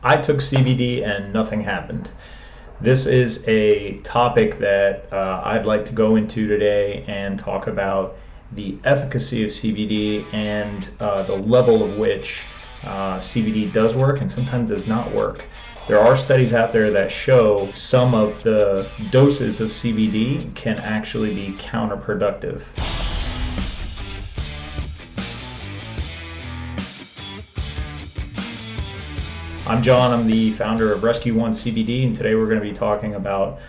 I took CBD and nothing happened. This is a topic that I'd like to go into today and talk about the efficacy of CBD and the level of which CBD does work and sometimes does not work. There are studies out there that show some of the doses of CBD can actually be counterproductive. I'm John, I'm the founder of Rescue One CBD, and today we're going to be talking about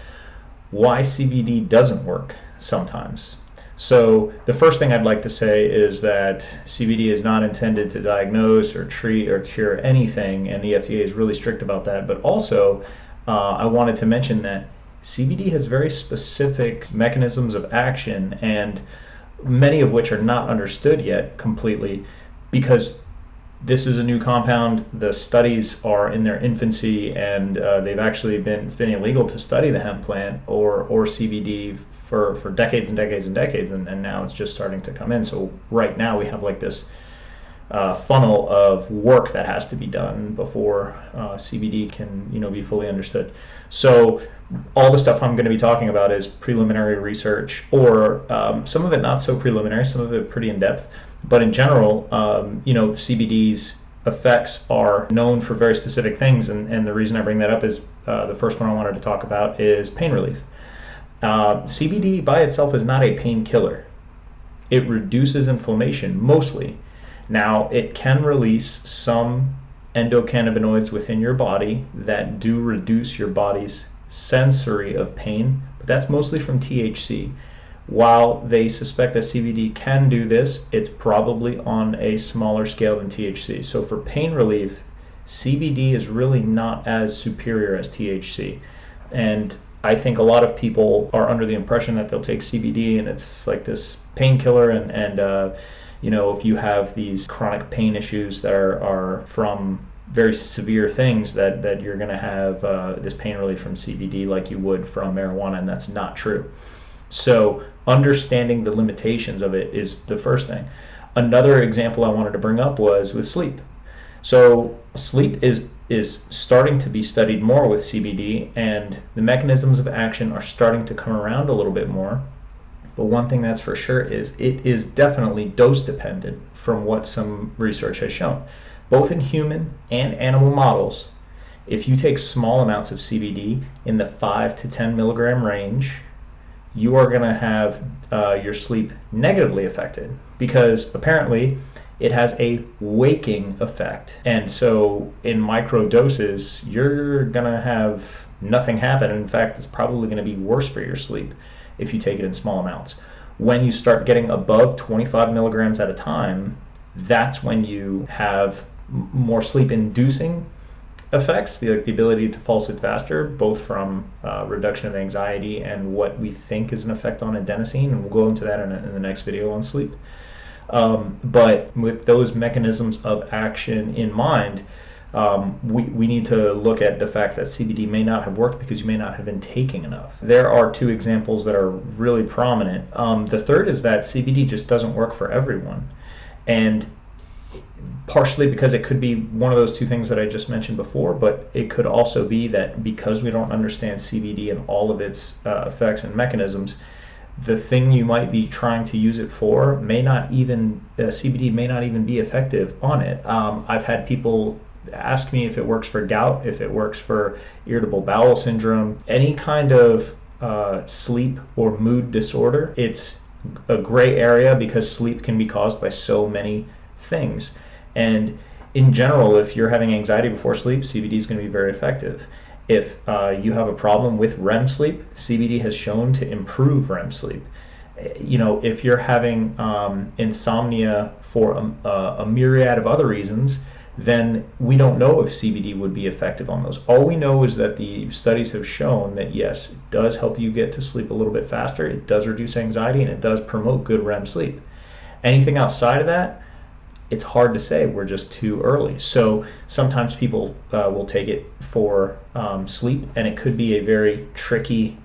why CBD doesn't work sometimes. So the first thing I'd like to say is that CBD is not intended to diagnose or treat or cure anything, and the FDA is really strict about that. But also, I wanted to mention that CBD has very specific mechanisms of action, and many of which are not understood yet completely because this is a new compound. The studies are in their infancy, and it's been illegal to study the hemp plant or CBD for decades and decades and decades, and now it's just starting to come in. So right now we have like this funnel of work that has to be done before CBD can be fully understood. So all the stuff I'm going to be talking about is preliminary research, or some of it not so preliminary, some of it pretty in depth. But in general, CBD's effects are known for very specific things, and the reason I bring that up is the first one I wanted to talk about is pain relief. CBD by itself is not a painkiller. It reduces inflammation mostly. Now, it can release some endocannabinoids within your body that do reduce your body's sensory of pain, but that's mostly from THC. While they suspect that CBD can do this, it's probably on a smaller scale than THC. So for pain relief, CBD is really not as superior as THC. And I think a lot of people are under the impression that they'll take CBD and it's like this painkiller, and if you have these chronic pain issues that are from very severe things, that you're going to have this pain relief from CBD like you would from marijuana, and that's not true. So understanding the limitations of it is the first thing. Another example I wanted to bring up was with sleep. So sleep is starting to be studied more with CBD, and the mechanisms of action are starting to come around a little bit more. But one thing that's for sure is it is definitely dose dependent from what some research has shown. Both in human and animal models, if you take small amounts of CBD in the 5 to 10 milligram range, you are going to have your sleep negatively affected, because apparently it has a waking effect. And so in micro doses, you're going to have nothing happen. In fact, it's probably going to be worse for your sleep if you take it in small amounts. When you start getting above 25 milligrams at a time, that's when you have more sleep-inducing effects, the ability to fall asleep faster, both from reduction of anxiety and what we think is an effect on adenosine, and we'll go into that in the next video on sleep. But with those mechanisms of action in mind, we need to look at the fact that CBD may not have worked because you may not have been taking enough. There are two examples that are really prominent. The third is that CBD just doesn't work for everyone, and partially because it could be one of those two things that I just mentioned before, but it could also be that because we don't understand CBD and all of its effects and mechanisms, the thing you might be trying to use it for CBD may not even be effective on it. I've had people ask me if it works for gout, if it works for irritable bowel syndrome, any kind of sleep or mood disorder. It's a gray area because sleep can be caused by so many things. And in general, if you're having anxiety before sleep, CBD is going to be very effective. If you have a problem with REM sleep, CBD has shown to improve REM sleep. If you're having insomnia for a myriad of other reasons, then we don't know if CBD would be effective on those. All we know is that the studies have shown that yes, it does help you get to sleep a little bit faster, it does reduce anxiety, and it does promote good REM sleep. Anything outside of that, it's hard to say. We're just too early. So sometimes people will take it for sleep, and it could be a very tricky,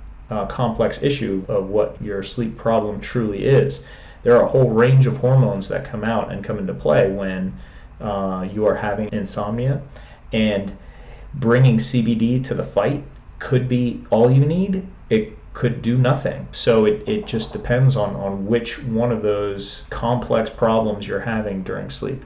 complex issue of what your sleep problem truly is. There are a whole range of hormones that come out and come into play when you are having insomnia, and bringing CBD to the fight could be all you need. It could do nothing. So it just depends on which one of those complex problems you're having during sleep.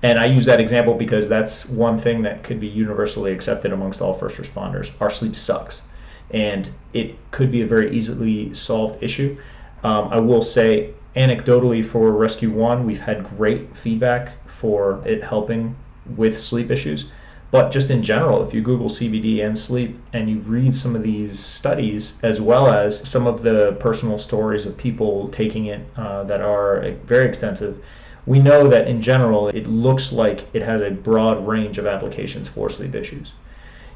And I use that example because that's one thing that could be universally accepted amongst all first responders. Our sleep sucks. And it could be a very easily solved issue. I will say, anecdotally, for Rescue One, we've had great feedback for it helping with sleep issues. But just in general, if you Google CBD and sleep and you read some of these studies, as well as some of the personal stories of people taking it that are very extensive, we know that in general, it looks like it has a broad range of applications for sleep issues.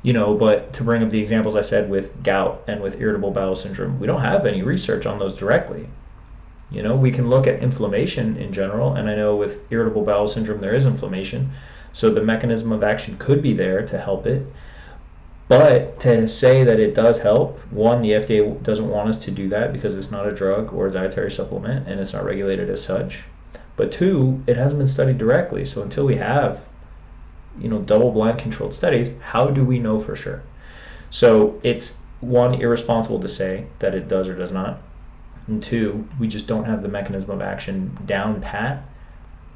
But to bring up the examples I said with gout and with irritable bowel syndrome, we don't have any research on those directly. We can look at inflammation in general, and I know with irritable bowel syndrome there is inflammation, so the mechanism of action could be there to help it. But to say that it does help, one, the FDA doesn't want us to do that because it's not a drug or a dietary supplement and it's not regulated as such. But two, it hasn't been studied directly, so until we have double-blind controlled studies, how do we know for sure? So it's, one, irresponsible to say that it does or does not, and two, we just don't have the mechanism of action down pat.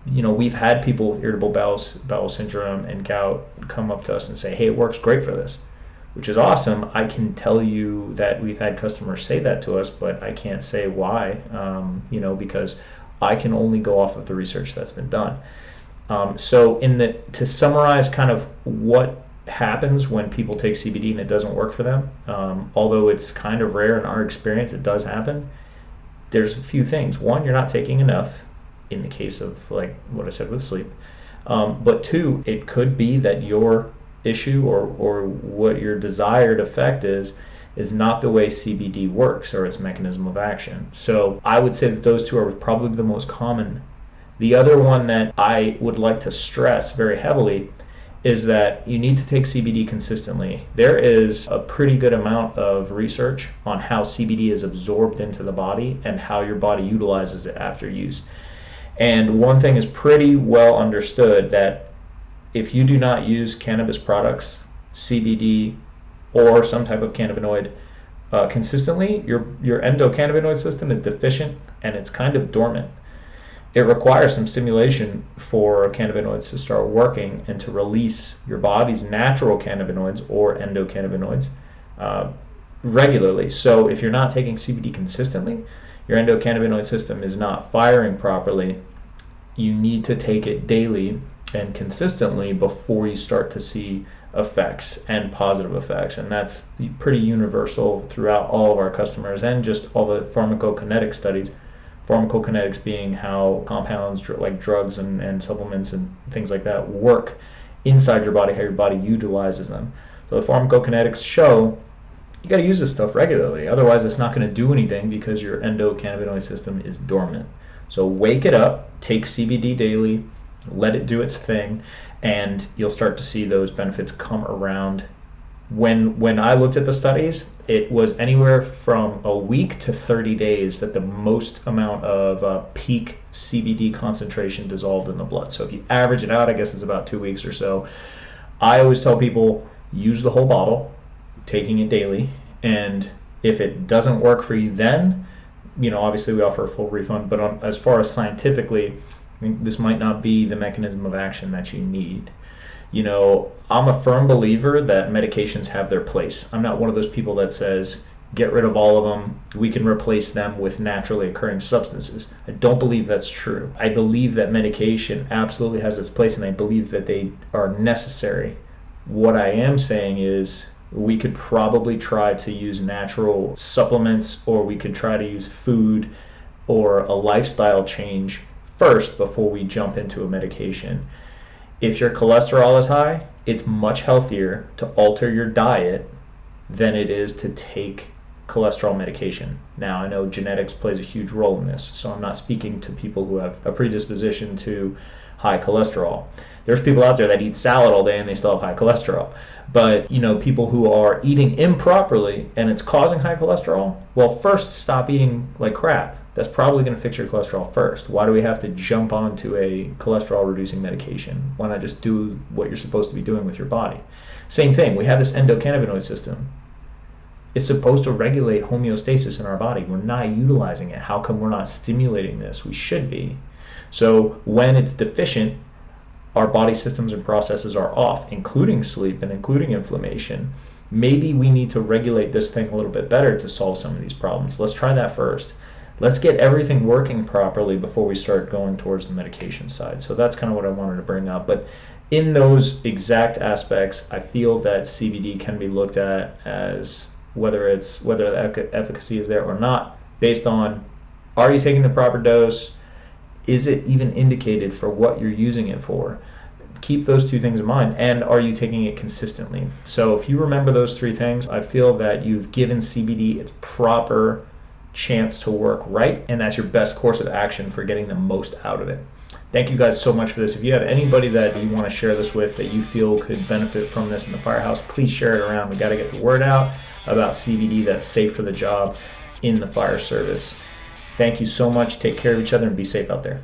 We've had people with irritable bowel syndrome and gout come up to us and say, hey, it works great for this, which is awesome. I can tell you that we've had customers say that to us, but I can't say why, because I can only go off of the research that's been done. So to summarize kind of what happens when people take CBD and it doesn't work for them, although it's kind of rare in our experience, it does happen. There's a few things. One, you're not taking enough in the case of like what I said with sleep. But two, it could be that your issue or what your desired effect is not the way CBD works or its mechanism of action. So I would say that those two are probably the most common. The other one that I would like to stress very heavily is that you need to take CBD consistently. There is a pretty good amount of research on how CBD is absorbed into the body and how your body utilizes it after use. And one thing is pretty well understood, that if you do not use cannabis products, CBD, or some type of cannabinoid consistently, your endocannabinoid system is deficient and it's kind of dormant. It requires some stimulation for cannabinoids to start working and to release your body's natural cannabinoids or endocannabinoids regularly. So if you're not taking CBD consistently, your endocannabinoid system is not firing properly. You need to take it daily and consistently before you start to see effects and positive effects. And that's pretty universal throughout all of our customers and just all the pharmacokinetic studies. Pharmacokinetics being how compounds like drugs and supplements and things like that work inside your body, how your body utilizes them. So the pharmacokinetics show you got to use this stuff regularly. Otherwise, it's not going to do anything because your endocannabinoid system is dormant. So wake it up, take CBD daily, let it do its thing, and you'll start to see those benefits come around. When I looked at the studies, it was anywhere from a week to 30 days that the most amount of peak CBD concentration dissolved in the blood. So if you average it out, I guess it's about 2 weeks or so. I always tell people, use the whole bottle, taking it daily, and if it doesn't work for you then, obviously we offer a full refund, but as far as scientifically, I think this might not be the mechanism of action that you need. I'm a firm believer that medications have their place. I'm not one of those people that says, get rid of all of them, we can replace them with naturally occurring substances. I don't believe that's true. I believe that medication absolutely has its place, and I believe that they are necessary. What I am saying is we could probably try to use natural supplements, or we could try to use food or a lifestyle change first before we jump into a medication. If your cholesterol is high, it's much healthier to alter your diet than it is to take cholesterol medication. Now, I know genetics plays a huge role in this, so I'm not speaking to people who have a predisposition to high cholesterol. There's people out there that eat salad all day and they still have high cholesterol. But, people who are eating improperly and it's causing high cholesterol, well, first stop eating like crap. that's probably going to fix your cholesterol first. Why do we have to jump onto a cholesterol reducing medication? Why not just do what you're supposed to be doing with your body? Same thing, we have this endocannabinoid system. It's supposed to regulate homeostasis in our body. We're not utilizing it. How come we're not stimulating this? We should be. So when it's deficient, our body systems and processes are off, including sleep and including inflammation. Maybe we need to regulate this thing a little bit better to solve some of these problems. Let's try that first. Let's get everything working properly before we start going towards the medication side. So that's kind of what I wanted to bring up. But in those exact aspects, I feel that CBD can be looked at as whether the efficacy is there or not, based on, are you taking the proper dose? Is it even indicated for what you're using it for? Keep those two things in mind. And are you taking it consistently? So if you remember those three things, I feel that you've given CBD its proper chance to work right, and that's your best course of action for getting the most out of it. Thank you guys so much for this. If you have anybody that you want to share this with that you feel could benefit from this in the firehouse, please share it around. We got to get the word out about CBD that's safe for the job in the fire service. Thank you so much. Take care of each other and be safe out there.